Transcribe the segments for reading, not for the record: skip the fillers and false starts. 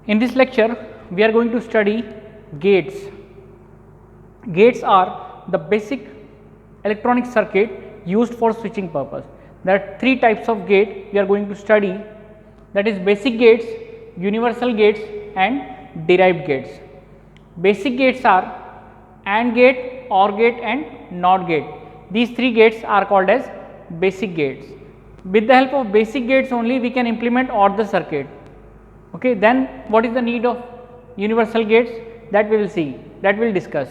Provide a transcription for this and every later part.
In this lecture, we are going to study gates. Gates are the basic electronic circuit used for switching purpose. There are three types of gate we are going to study, that is basic gates, universal gates and derived gates. Basic gates are AND gate, OR gate and NOT gate. These three gates are called as basic gates. With the help of basic gates only we can implement OR the circuit. Okay, then what is the need of universal gates? That we will see, that we will discuss.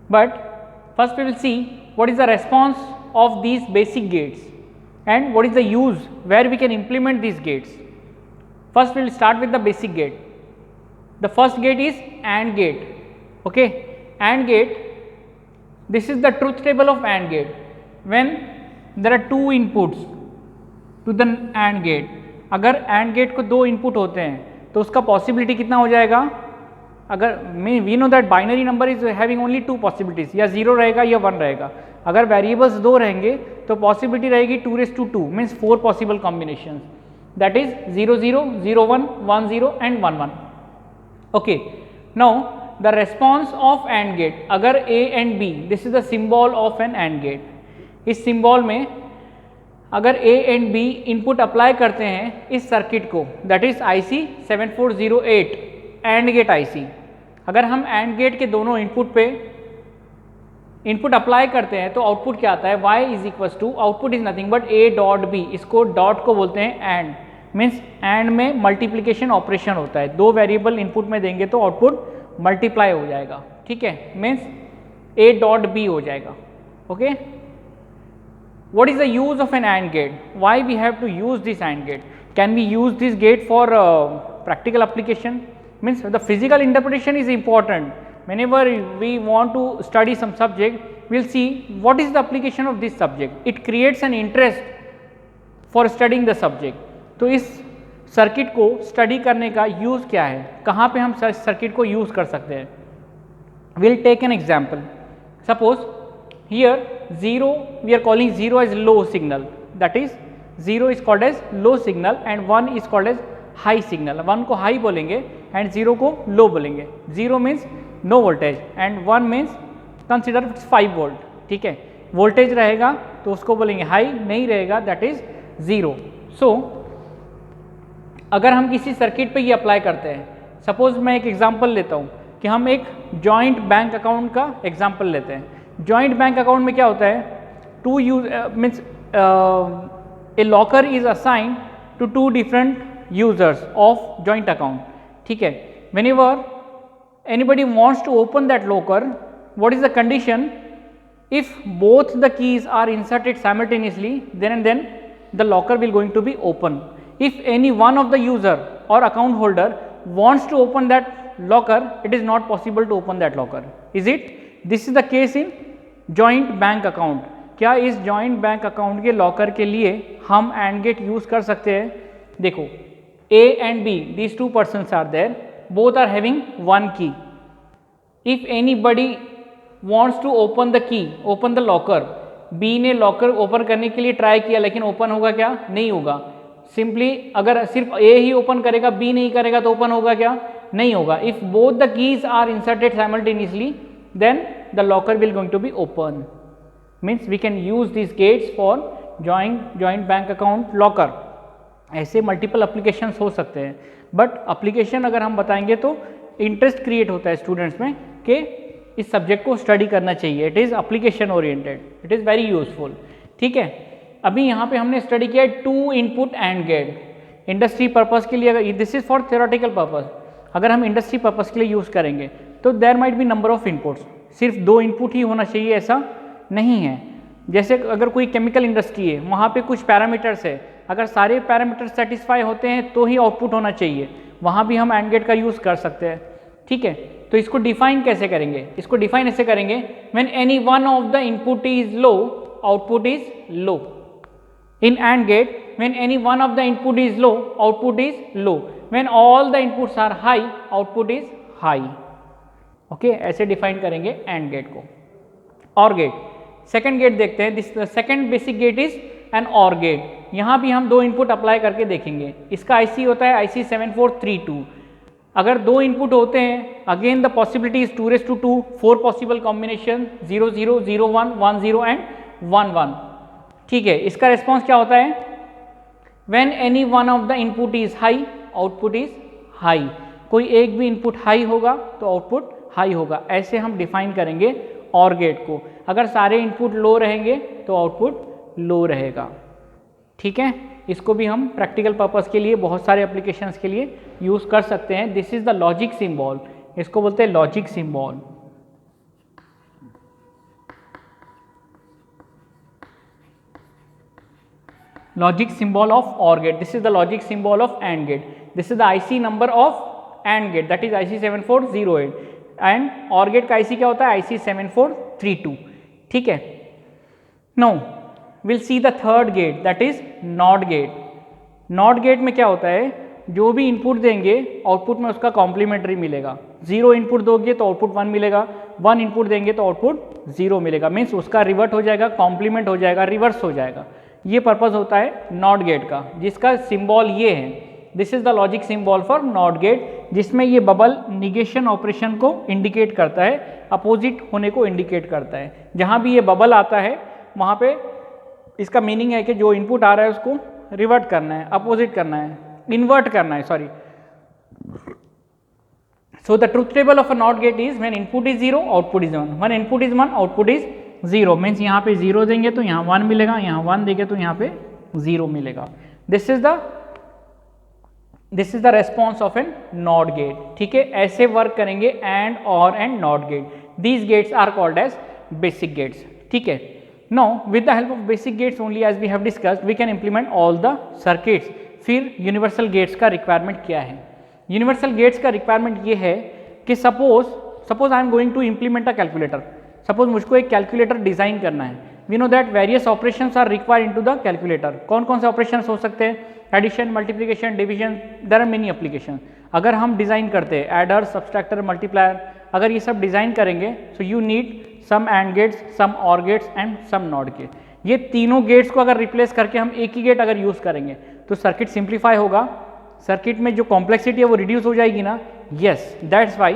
But first we will see what is the response of these basic gates and what is the use where we can implement these gates. First we will start with the basic gate. The first gate is AND gate. Okay, AND gate, this is the truth table of AND gate. When there are two inputs to the AND gate, अगर AND gate को दो input होते हैं तो उसका possibility कितना हो जाएगा? अगर we know that binary number is having only two possibilities, या 0 रहेगा या 1 रहेगा. अगर वेरिएबल्स दो रहेंगे तो पॉसिबिलिटी रहेगी 2⁻² means 4 possible combinations, that is 0 0 0 1 1 0 and 1 1. Okay, now the response of AND gate, अगर A and B, this is the symbol of an AND gate. इस सिंबल में अगर A and B input apply करते हैं इस circuit को, that is IC 7408 AND gate IC, अगर हम AND गेट के दोनों इनपुट पे इनपुट अप्लाई करते हैं तो आउटपुट क्या आता है? Y is equal to, output is nothing but A dot B. इसको डॉट को बोलते हैं AND, मीन्स AND में मल्टीप्लिकेशन ऑपरेशन होता है. दो वेरिएबल इनपुट में देंगे तो आउटपुट मल्टीप्लाई हो जाएगा. ठीक है, मीन्स A डॉट B हो जाएगा. Okay, what is the use of an AND gate? Why we have to use this AND gate? Can we use this gate for practical application? Means the physical interpretation is important. Whenever we want to study some subject, we will see what is the application of this subject. It creates an interest for studying the subject. तो इस circuit को study करने का use क्या है, कहाँ पे हम सर्किट को यूज़ कर सकते हैं? We'll take an example. Suppose here 0, we are calling 0 as low signal, that is 0 is called as low signal and 1 is called as high signal. 1 को high बोलेंगे and 0 को low बोलेंगे. 0 means no voltage and 1 means consider 5 volt. ठीक है, voltage रहेगा तो उसको बोलेंगे हाई, नहीं रहेगा दैट इज 0. सो अगर हम किसी सर्किट पे ये अप्लाई करते हैं, सपोज मैं एक एग्जांपल लेता हूँ कि हम एक जॉइंट बैंक अकाउंट का एग्जांपल लेते हैं. जॉइंट बैंक अकाउंट में क्या होता है? Two use means a locker is assigned to two different users of joint account. ठीक है, whenever anybody wants to open that locker, what is the condition? If both the keys are inserted simultaneously then the locker will going to be open. If any one of the user or account holder wants to open that locker, it is not possible to open that locker. Is it? This is the case in joint bank account. क्या इस joint bank account के locker के लिए हम AND gate use कर सकते हैं? देखो, A and B, these two persons are there, both are having one key. If anybody wants to open the key, open the locker, B ने locker open करने के लिए ट्राई किया लेकिन ओपन होगा क्या? नहीं होगा. सिंपली अगर सिर्फ A ही ओपन करेगा, B नहीं करेगा तो ओपन होगा क्या? नहीं होगा. If both the keys are inserted simultaneously then the locker will going to be open. Means we can use these gates for joint bank account locker. ऐसे multiple applications हो सकते हैं, बट एप्लीकेशन अगर हम बताएंगे तो इंटरेस्ट क्रिएट होता है स्टूडेंट्स में कि इस सब्जेक्ट को स्टडी करना चाहिए. It is application oriented, it is very useful. ठीक है, अभी यहाँ पे हमने स्टडी किया है 2 input AND gate. Industry purpose के लिए, अगर this is for theoretical purpose, अगर हम इंडस्ट्री पर्पज़ के लिए यूज़ करेंगे तो there might be number of inputs. सिर्फ 2 इनपुट ही होना चाहिए ऐसा नहीं है. जैसे अगर कोई केमिकल इंडस्ट्री है, वहाँ पे कुछ पैरामीटर्स है, अगर सारे पैरामीटर्स सेटिस्फाई होते हैं तो ही आउटपुट होना चाहिए. वहाँ भी हम AND गेट का यूज़ कर सकते हैं. ठीक है, तो इसको डिफाइन कैसे करेंगे? इसको डिफाइन ऐसे करेंगे, when any one of the input is low, output is low. In AND gate, when any one of the input is low, output is low. When all the inputs are high, output is high. Okay, ऐसे define करेंगे AND gate को. OR gate, second gate देखते हैं. This second basic gate is an OR gate. यहाँ भी हम 2 input apply करके देखेंगे. इसका IC होता है IC 7432. अगर 2 इनपुट होते हैं, again the possibility is 2^2, 4 possible combination 0 0 0 1 1 0 and 1 1। ठीक है, इसका रिस्पॉन्स क्या होता है? When any one of the input is high, output is high. कोई एक भी इनपुट हाई होगा तो आउटपुट हाई होगा। ऐसे हम डिफाइन करेंगे ऑर गेट को। अगर सारे इनपुट लो रहेंगे तो आउटपुट लो रहेगा। ठीक है, इसको भी हम प्रैक्टिकल पर्पस के लिए, बहुत सारे एप्लीकेशंस के लिए यूज कर सकते हैं। This is the logic symbol, इसको बोलते हैं logic symbol. Logic symbol of or gate, this is the logic symbol of and gate, this is the IC number of and gate, that is IC 7408 and or gate का IC क्या होता है? IC 7432। ठीक है, now will see the third gate, that is not gate. Not gate में क्या होता है? जो भी इनपुट देंगे आउटपुट में उसका कॉम्प्लीमेंट्री मिलेगा। 0 इनपुट दोगे तो आउटपुट 1 मिलेगा, 1 इनपुट देंगे तो आउटपुट 0 मिलेगा। मीन्स उसका रिवर्ट हो जाएगा, कॉम्प्लीमेंट हो जाएगा, रिवर्स हो जाएगा। ये पर्पस होता है नॉट गेट का, जिसका सिंबल ये है। This is the logic symbol for not gate, जिसमें ये बबल निगेशन ऑपरेशन को इंडिकेट करता है, अपोजिट होने को इंडिकेट करता है। जहाँ भी ये बबल आता है वहाँ पे इसका मीनिंग है कि जो इनपुट आ रहा है उसको रिवर्ट करना है, अपोजिट करना है, इन्वर्ट करना है, sorry. So the truth table of a not gate is when input is 0, output is 1, when input is 1, output is 0। Means यहाँ पे 0 देंगे तो यहाँ 1 मिलेगा, यहाँ 1 देंगे तो यहाँ पे 0 मिलेगा। This is the response of an not gate. ठीक है, ऐसे वर्क करेंगे and, or and not gate. These gates are called as basic gates. ठीक है, now with the help of basic gates only, as we have discussed, we can implement all the circuits। फिर universal gates का requirement क्या है? Universal gates का requirement ये है कि suppose I am going to implement a calculator. Suppose मुझको एक कैलकुलेटर डिजाइन करना है। We know that various operations are required into the calculator. कौन कौन से ऑपरेशंस हो सकते हैं? Addition, multiplication, division, there are many application. अगर हम डिजाइन करते हैं एडर, सब्सट्रैक्टर, मल्टीप्लायर, अगर ये सब डिजाइन करेंगे so you need some and gates, some or gates and some not gate. ये तीनों गेट्स को अगर रिप्लेस करके हम एक ही गेट अगर यूज करेंगे तो सर्किट सिंप्लीफाई होगा, सर्किट में जो कॉम्प्लेक्सिटी है वो रिड्यूस हो जाएगी ना। Yes, that's why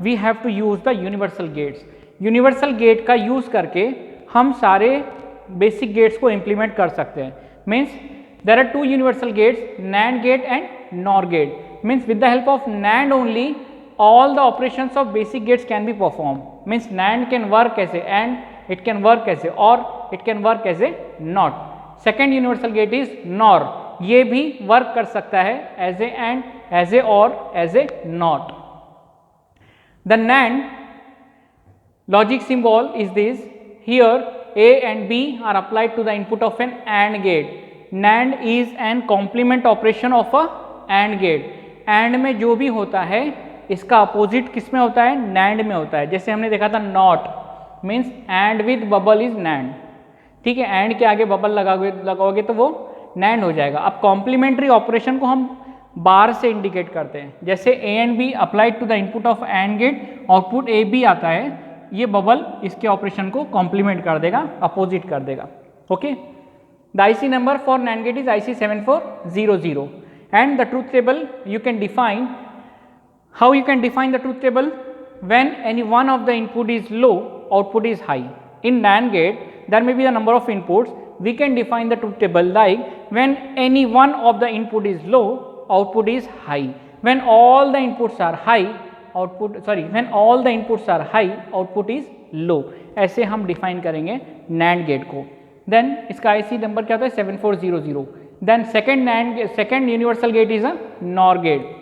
we have to use the universal gates. Universal gate का यूज करके हम सारे बेसिक गेट्स को इंप्लीमेंट कर सकते हैं। Means there are 2 universal gates, NAND gate and NOR gate. Means with the help of NAND only all the operations of basic gates can be performed। means NAND can work as a AND, it can work as a OR, it can work as a NOT। second universal gate is NOR, ये भी work कर सकता है as a AND, as a OR, as a NOT। the NAND logic symbol is this, here A and B are applied to the input of an AND gate। NAND is an complement operation of a AND gate। AND में जो भी होता है इसका opposite किस में होता है? NAND में होता है। जैसे हमने देखा था not, means and with bubble is NAND। ठीक है, एंड के आगे बबल लगाओगे तो वो NAND हो जाएगा। अब कॉम्प्लीमेंट्री ऑपरेशन को हम बार से इंडिकेट करते हैं। जैसे A and B applied to the input of AND gate, output AB आता है, ये बबल इसके ऑपरेशन को कॉम्प्लीमेंट कर देगा, अपोजिट कर देगा। Okay, the IC number for NAND gate is IC 7400 and the truth table you can define. How you can define the truth table? When any one of the input is low, output is high. In NAND gate, there may be the number of inputs. We can define the truth table like when any one of the input is low, output is high. When all the inputs are high, when all the inputs are high, output is low. ऐसे हम define करेंगे NAND gate को। Then इसका IC number क्या होता है? 7400। Then second universal gate is a NOR gate।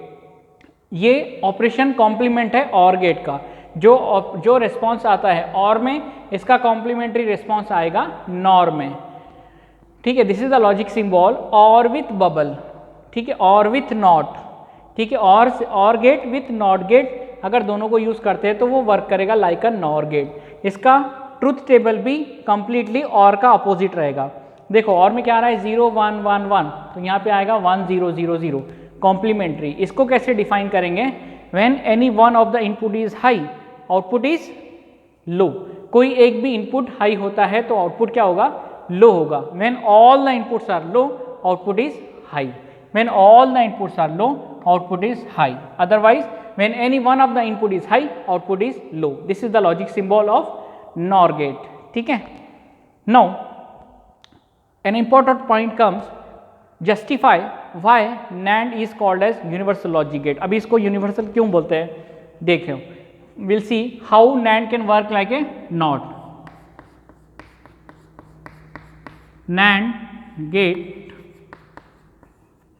ये operation complement है और गेट का। जो रिस्पॉन्स आता है और में, इसका कॉम्प्लीमेंट्री रिस्पॉन्स आएगा नॉर में। ठीक है, this is the logic symbol और विथ बबल। ठीक है, और विथ नॉट। ठीक है, और गेट विथ नॉट गेट अगर दोनों को यूज करते हैं तो वो वर्क करेगा लाइक अ नॉर गेट। इसका ट्रुथ टेबल भी कंप्लीटली और का अपोजिट रहेगा। देखो और में क्या आ रहा है? 0 1 1 1, तो यहाँ पे आएगा 1 0 0 0 कॉम्प्लीमेंट्री। इसको कैसे डिफाइन करेंगे? When any one of the input is high, output is लो। कोई एक भी इनपुट हाई होता है तो आउटपुट क्या होगा? लो होगा। When all the inputs are low, output is high. When all the inputs are low, output is high. Otherwise, when any one of the input is high, output is low. This is the logic symbol of NOR gate. ठीक है. Now, an important point comes, justify why NAND is called as universal logic gate. अभी इसको universal क्यों बोलते हैं देखो. We'll see how NAND can work like a NOT. NAND gate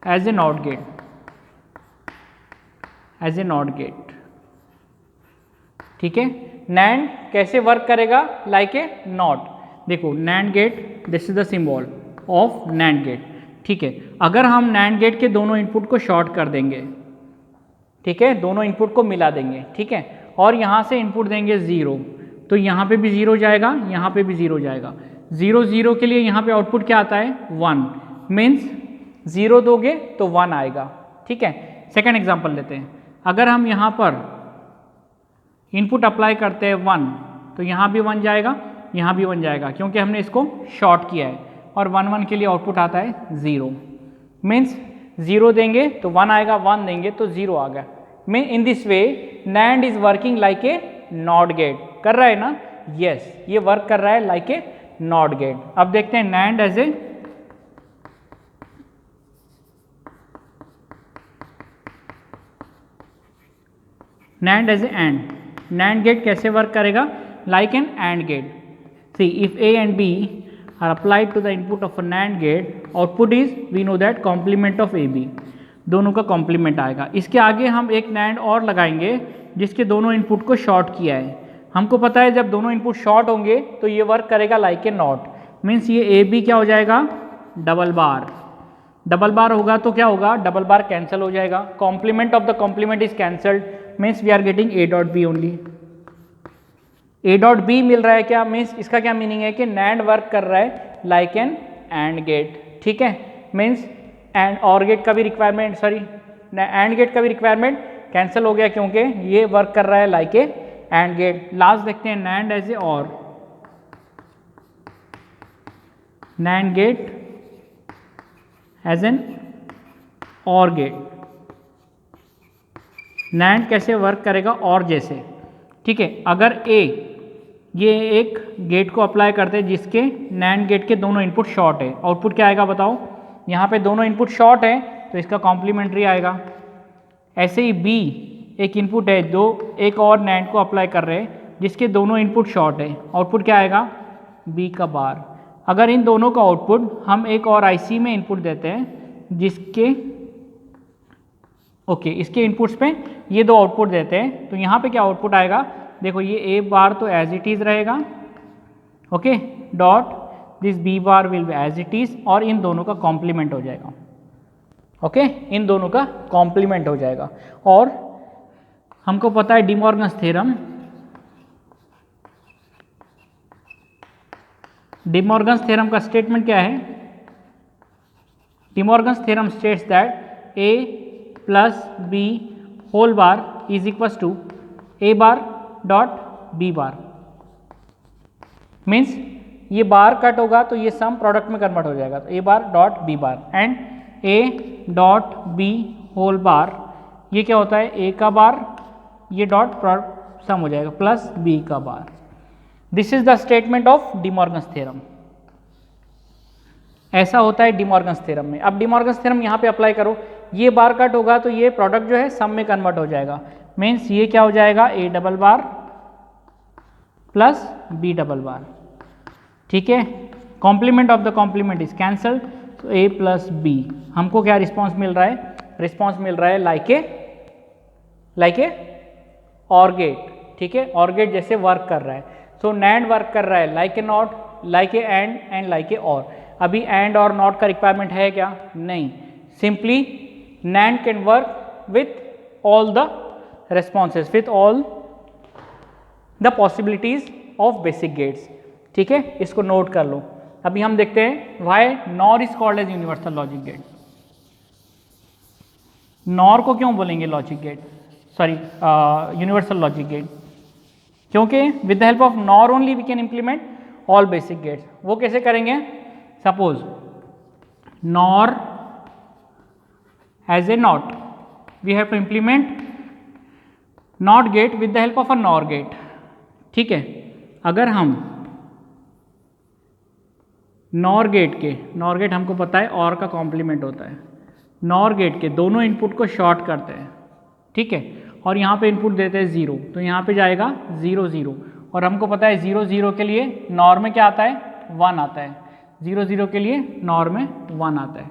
as a NOT gate, as a NOT gate. ठीक है. NAND कैसे work करेगा? Like a NOT. देखो NAND gate, this is the symbol of NAND gate. ठीक है. अगर हम NAND gate के दोनों इनपुट को शॉर्ट कर देंगे, ठीक है, दोनों इनपुट को मिला देंगे, ठीक है, और यहाँ से इनपुट देंगे 0, तो यहाँ पे भी 0 जाएगा, यहाँ पे भी 0 जाएगा. 0 0 के लिए यहाँ पे आउटपुट क्या आता है? 1. मीन्स 0 दोगे तो 1 आएगा. ठीक है. सेकेंड एग्जाम्पल लेते हैं. अगर हम यहाँ पर इनपुट अप्लाई करते हैं 1, तो यहाँ भी 1 जाएगा, यहाँ भी 1 जाएगा, क्योंकि हमने इसको शॉर्ट किया है. और 1 1 के लिए आउटपुट आता है 0. मीन्स 0 देंगे तो 1 आएगा, 1 देंगे तो 0 आ गया. Mean in this way NAND is working like a NOT gate. कर रहा है ना? यस, ये वर्क कर रहा है लाइक ए NOT गेट. अब देखते हैं NAND as a NAND as a AND. NAND gate कैसे वर्क करेगा? Like an AND gate. See if A and B are applied to the input of a NAND gate, output is, we know that, complement of AB. दोनों का complement आएगा. इसके आगे हम एक NAND और लगाएंगे जिसके दोनों इनपुट को शॉर्ट किया है. हमको पता है जब दोनों इनपुट शॉर्ट होंगे तो ये वर्क करेगा लाइक ए NOT. मीन्स ये AB क्या हो जाएगा? डबल बार. डबल बार होगा तो क्या होगा? डबल बार कैंसिल हो जाएगा. Complement of the complement is cancelled. Means we are getting A dot B only. A dot B मिल रहा है क्या? मीन्स इसका क्या मीनिंग है कि NAND वर्क कर रहा है लाइक एन AND गेट. ठीक है. मीन्स एंड OR गेट का भी रिक्वायरमेंट, सॉरी AND गेट का भी रिक्वायरमेंट कैंसिल हो गया क्योंकि ये वर्क कर रहा है like a AND gate. Last देखते हैं NAND as a OR. NAND gate as an OR gate. NAND कैसे वर्क करेगा? OR जैसे. ठीक है. अगर ये एक गेट को अप्लाई करते हैं जिसके NAND गेट के दोनों इनपुट शॉर्ट है, आउटपुट क्या आएगा बताओ? यहाँ पे दोनों इनपुट शॉर्ट है तो इसका कॉम्प्लीमेंट्री आएगा. ऐसे ही B एक इनपुट है, एक और NAND को अप्लाई कर रहे हैं जिसके दोनों इनपुट शॉर्ट है, आउटपुट क्या आएगा? B का बार. अगर इन दोनों का आउटपुट हम एक और IC में इनपुट देते हैं जिसके इसके इनपुट्स पे ये दो आउटपुट देते हैं, तो यहाँ पे क्या आउटपुट आएगा? देखो ये A बार तो एज इट इज रहेगा, okay, dot this B bar will be as it is, और इन दोनों का कॉम्प्लीमेंट हो जाएगा. ओके, इन दोनों का कॉम्प्लीमेंट हो जाएगा. और हमको पता है डिमॉर्गन्स थ्योरम. डिमॉर्गन्स थ्योरम का स्टेटमेंट क्या है? De Morgan's theorem states that A plus B whole bar is equals to A bar dot B bar. Means ये बार कट होगा तो ये सम प्रोडक्ट में कन्वर्ट हो जाएगा, तो A bar dot B bar. And A dot B whole bar ये क्या होता है? A का बार, ये डॉट प्रोडक्ट सम हो जाएगा प्लस B का bar. This is the statement of De Morgan's theorem. ऐसा होता है डिमॉर्गन्स थ्योरम में. अब डिमॉर्गन्स थ्योरम यहाँ पे अप्लाई करो, ये बार कट होगा तो ये प्रोडक्ट जो है सम में कन्वर्ट हो जाएगा. मीन्स ये क्या हो जाएगा? A double bar plus B double bar. ठीक है. Complement of the complement is cancelled, तो A प्लस B. हमको क्या रिस्पॉन्स मिल रहा है? रिस्पॉन्स मिल रहा है लाइक ए OR गेट. ठीक है. OR गेट जैसे वर्क कर रहा है. सो NAND वर्क कर रहा है like a NOT, like a AND and like a OR. अभी AND और NOT का रिक्वायरमेंट है क्या? नहीं. Simply NAND can work with all the responses, with all the possibilities of basic gates. ठीक है. इसको नोट कर लो. अभी हम देखते हैं why NOR is called as universal logic gate. NOR को क्यों बोलेंगे logic gate, sorry universal logic gate? क्योंकि with the help of NOR only we can implement all basic gates. वो कैसे करेंगे? Suppose NOR as a NOT, we have to implement not gate with the help of a nor gate. ठीक है, अगर हम nor gate हमको पता है और का कॉम्प्लीमेंट होता है, नॉर गेट के दोनों इनपुट को शॉर्ट करते हैं। ठीक है, और यहाँ पे इनपुट देते हैं 0, तो यहाँ पे जाएगा 0 0, और हमको पता है 0 0 के लिए नॉर में क्या आता है, 1 आता है, 0 0 के लिए नॉर में 1 आता है।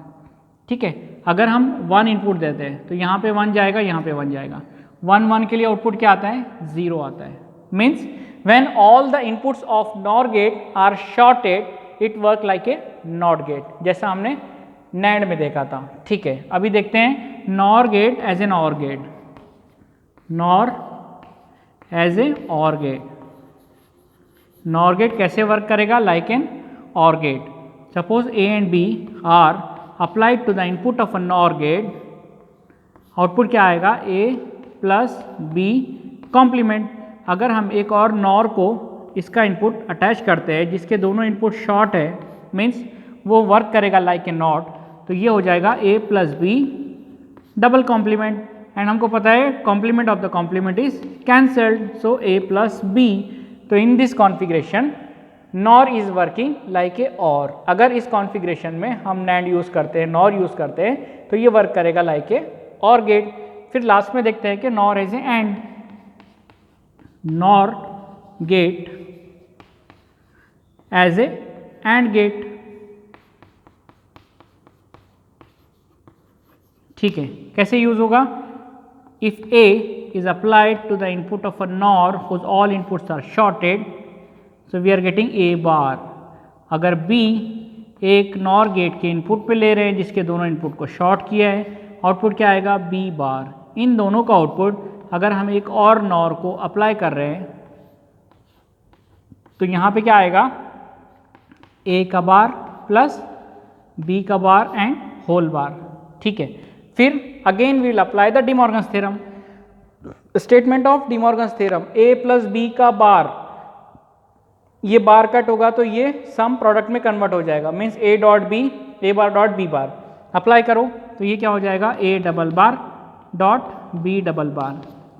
ठीक है, अगर हम 1 इनपुट देते हैं तो यहाँ पे 1 जाएगा, यहाँ पे 1 जाएगा, 1 1 के लिए आउटपुट क्या आता है, 0 आता है। Means when all the inputs of nor gate are shorted it work like a not gate, जैसा हमने नैंड में देखा था। ठीक है, अभी देखते हैं nor gate as an or gate, nor as a or gate. Nor gate कैसे वर्क करेगा, like an or gate. Suppose A and B are applied to the input of a nor gate, output क्या आएगा, ए plus B complement. अगर हम एक और nor को इसका इनपुट अटैच करते हैं जिसके दोनों इनपुट शॉर्ट है, मीन्स वो वर्क करेगा लाइक ए नॉट, तो ये हो जाएगा A plus B double complement. And हमको पता है complement of the complement is cancelled, so A plus B. तो in this configuration NOR is working like a OR. अगर इस कॉन्फ़िगरेशन में हम नैंड यूज़ करते हैं, नॉर यूज़ करते हैं, तो ये वर्क करेगा लाइक ए और गेट। फिर लास्ट में देखते हैं कि NOR as a and, NOR gate as a and gate. ठीक है, कैसे यूज होगा, if A is applied to the input of a NOR whose all inputs are shorted, so we are getting A bar. अगर B एक nor gate के input पे ले रहे हैं जिसके दोनों इनपुट को शॉर्ट किया है, आउटपुट क्या आएगा, बी बार। इन दोनों का आउटपुट अगर हम एक और नॉर को अप्लाई कर रहे हैं तो यहाँ पे क्या आएगा, ए का बार प्लस बी का बार एंड होल बार। ठीक है, फिर again we will apply the De Morgan's theorem. Statement of De Morgan's theorem, A plus B का बार, ये बार कट होगा तो ये सम प्रोडक्ट में कन्वर्ट हो जाएगा, means A dot B, A bar dot B bar. Apply करो तो ये क्या हो जाएगा, A double bar dot B double bar,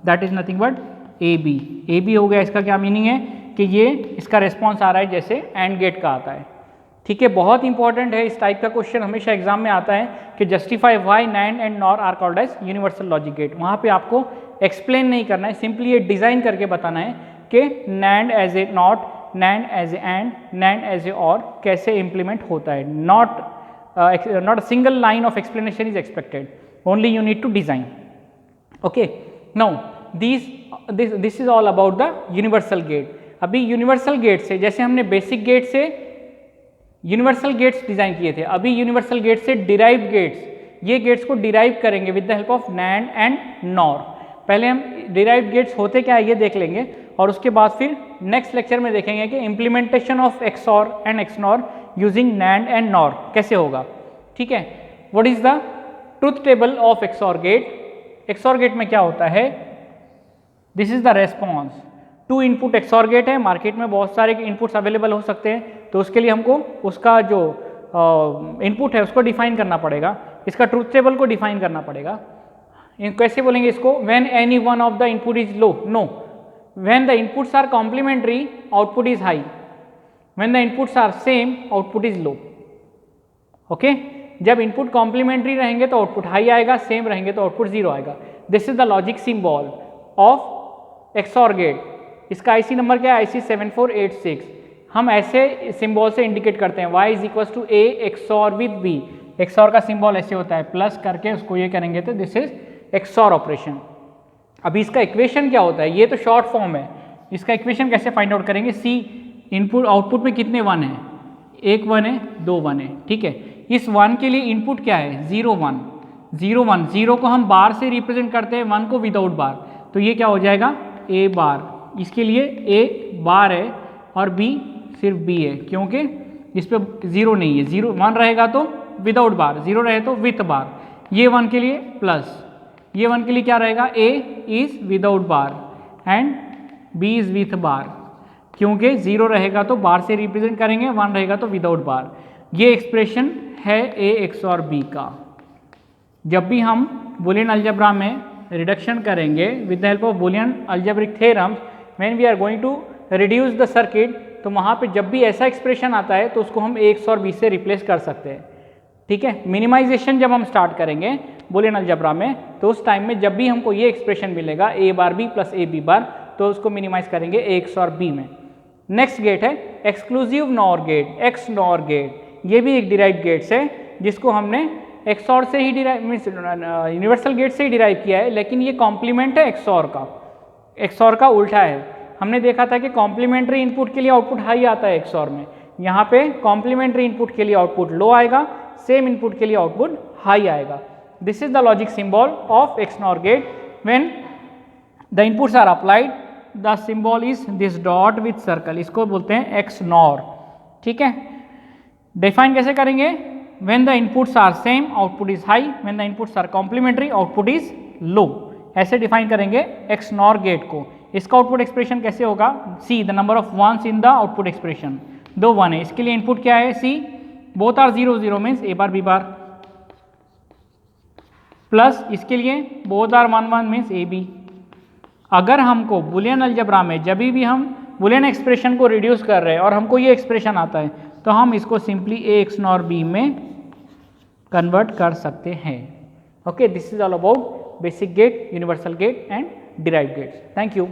that is nothing but A B. A B हो गया, इसका क्या मीनिंग है कि ये इसका रेस्पॉन्स आ रहा है जैसे एंड गेट का आता है। ठीक है, बहुत इंपॉर्टेंट है, इस टाइप का क्वेश्चन हमेशा एग्जाम में आता है कि justify why NAND and NOR are called as universal logic gate. वहाँ पे आपको एक्सप्लेन नहीं करना है, सिंपली ये डिज़ाइन करके बताना है कि NAND as a NOT, NAND as a AND, NAND as a OR कैसे इम्प्लीमेंट होता है। Not a single line of explanation is expected, only you need to design. Okay, now this is all about the universal gate. अभी universal gate से, जैसे हमने basic gate से universal gates design किए थे, अभी यूनिवर्सल गेट से derive gates, ये गेट्स को डिराइव करेंगे with the help of NAND and nor. पहले हम डिराइव गेट्स होते क्या है ये देख लेंगे, और उसके बाद फिर नेक्स्ट लेक्चर में देखेंगे कि implementation of XOR and XNOR using NAND and NOR कैसे होगा। ठीक है, what is the truth table of XOR gate. XOR gate में क्या होता है, this is the response. 2 input XOR gate है, मार्केट में बहुत सारे इनपुट्स अवेलेबल हो सकते हैं, तो उसके लिए हमको उसका जो इनपुट है उसको डिफाइन करना पड़ेगा, इसका ट्रुथ टेबल को डिफाइन करना पड़ेगा। कैसे बोलेंगे इसको, when any one of the input is low, no, when the inputs are complementary output is high, when the inputs are same output is low. Okay, जब इनपुट कॉम्प्लीमेंट्री रहेंगे तो output high आएगा, same रहेंगे तो output 0 आएगा। This is the logic symbol of XOR gate. इसका IC number क्या है, IC 7486। हम ऐसे सिंबल से इंडिकेट करते हैं, y is equal to a XOR with b। XOR का सिंबल ऐसे होता है, प्लस करके उसको ये करेंगे तो दिस इज एक्सॉर ऑपरेशन। अभी इसका इक्वेशन क्या होता है, ये तो शॉर्ट फॉर्म है, इसका इक्वेशन कैसे फाइंड आउट करेंगे। C इनपुट आउटपुट में कितने 1 है, 1 1 है, 2 1 है। ठीक है, इस 1 के लिए इनपुट क्या है, 0 1 0 1। 0 को हम बार से रिप्रेजेंट करते हैं, 1 को विदाउट बार, तो ये क्या हो जाएगा, a बार। इसके लिए a बार है और b सिर्फ b है, क्योंकि इस पे 0 नहीं है। 0 1 रहेगा तो विदाउट बार, 0 रहे तो विथ बार। ये 1 के लिए प्लस, ये 1 के लिए क्या रहेगा, a is without bar and b is with bar, क्योंकि 0 रहेगा तो बार से रिप्रेजेंट करेंगे, 1 रहेगा तो विदाउट बार। ये एक्सप्रेशन है a एक्सॉर b का। जब भी हम बुलियन अलजेब्रा में रिडक्शन करेंगे with the help of Boolean algebraic theorems, when we are going to reduce the circuit, तो वहाँ पे जब भी ऐसा एक्सप्रेशन आता है तो उसको हम a XOR b से रिप्लेस कर सकते हैं। ठीक है, मिनिमाइजेशन जब हम स्टार्ट करेंगे बुलियन अलजेब्रा में, तो उस टाइम में जब भी हमको ये एक्सप्रेशन मिलेगा a bar b plus a b bar, तो उसको मिनिमाइज करेंगे a XOR b में। नेक्स्ट गेट है exclusive NOR gate, XNOR gate. ये भी एक डिराइव गेट्स है जिसको हमने XOR से ही डिराइव मीन्स यूनिवर्सल गेट से ही डिराइव किया है, लेकिन ये कॉम्प्लीमेंट है XOR का उल्टा है। हमने देखा था कि कॉम्प्लीमेंट्री इनपुट के लिए आउटपुट हाई आता है XOR में, यहाँ पे कॉम्प्लीमेंट्री इनपुट के लिए आउटपुट लो आएगा, सेम इनपुट के लिए आउटपुट हाई आएगा। This is the logic symbol of XNOR gate. When the inputs are applied the symbol is this dot with circle, इसको बोलते हैं XNOR। ठीक है, डिफाइन कैसे करेंगे? When the inputs are same output is high, when the inputs are complementary output is low, ऐसे define करेंगे XNOR gate को। इसका आउटपुट एक्सप्रेशन कैसे होगा? See the number of ones in the output expression, 2 1 है, इसके लिए इनपुट क्या है? See, both are 0 0 means a bar b bar, plus इसके लिए both are 1 1 means a b। अगर हमको बुलियन अलजेब्रा में जब भी हम बुलियन एक्सप्रेशन को रिड्यूस कर रहे हैं और हमको ये एक्सप्रेशन आता है, तो हम इसको सिंपली a XNOR b में कन्वर्ट कर सकते हैं। Okay, this is all about basic gate, universal gate and derived gates. Thank you.